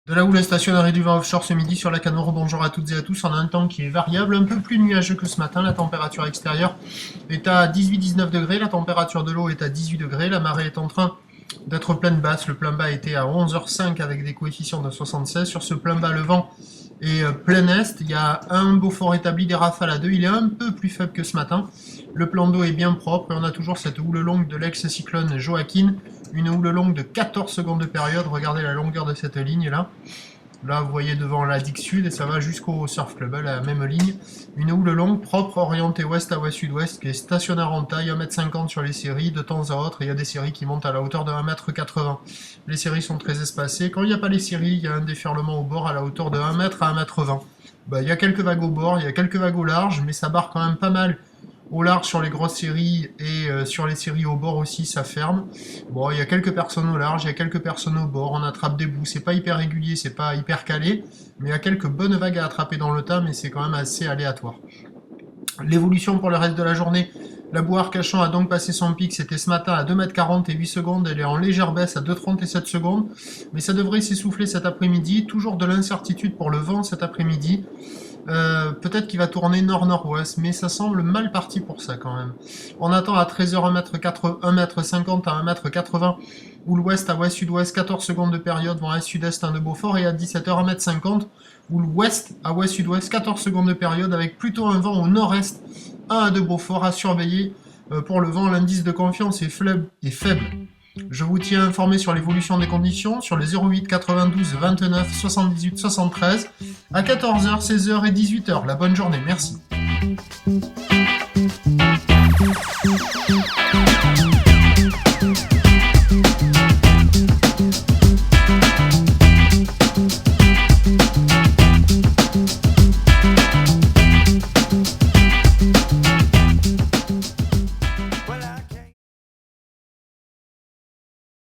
De là où la stationnerie du vent offshore ce midi sur la Canore, bonjour à toutes et à tous, on a un temps qui est variable, un peu plus nuageux que ce matin, la température extérieure est à 18-19 degrés, la température de l'eau est à 18 degrés, la marée est en train d'être pleine basse, le plein bas était à 11h05 avec des coefficients de 76, sur ce plein bas le vent est plein est, il y a un Beaufort établi des rafales à 2, il est un peu plus faible que ce matin, le plan d'eau est bien propre et on a toujours cette houle longue de l'ex-cyclone Joaquin, une houle longue de 14 secondes de période, regardez la longueur de cette ligne là. Là vous voyez devant la digue sud et ça va jusqu'au surf club, la même ligne. Une houle longue propre orientée ouest à ouest-sud-ouest qui est stationnaire en taille, 1,50 m sur les séries, de temps à autre il y a des séries qui montent à la hauteur de 1,80 m. Les séries sont très espacées, quand il n'y a pas les séries il y a un déferlement au bord à la hauteur de 1 m à 1,20 m. Il y a quelques vagues au bord, il y a quelques vagues au large, mais ça barre quand même pas mal. Au large sur les grosses séries et sur les séries au bord aussi ça ferme. Bon, il y a quelques personnes au large, il y a quelques personnes au bord, on attrape des bouts, c'est pas hyper régulier, c'est pas hyper calé, mais il y a quelques bonnes vagues à attraper dans le tas, mais c'est quand même assez aléatoire. L'évolution pour le reste de la journée, la boue Arcachon a donc passé son pic, c'était ce matin à 2,40 m et 8 secondes, elle est en légère baisse à 2,30 et 7 secondes, mais ça devrait s'essouffler cet après-midi, toujours de l'incertitude pour le vent cet après-midi. Peut-être qu'il va tourner nord-nord-ouest, mais ça semble mal parti pour ça quand même. On attend à 13h 1,50 m à 1,80 m, ou l'ouest à ouest-sud-ouest, 14 secondes de période, vent est-sud-est 1 de Beaufort, et à 17h 1,50 m, ou l'ouest à ouest-sud-ouest, 14 secondes de période, avec plutôt un vent au nord-est 1 de Beaufort à surveiller. Pour le vent, l'indice de confiance est faible. Je vous tiens informé sur l'évolution des conditions sur les 08 92 29 78 73 à 14h, 16h et 18h. La bonne journée, merci.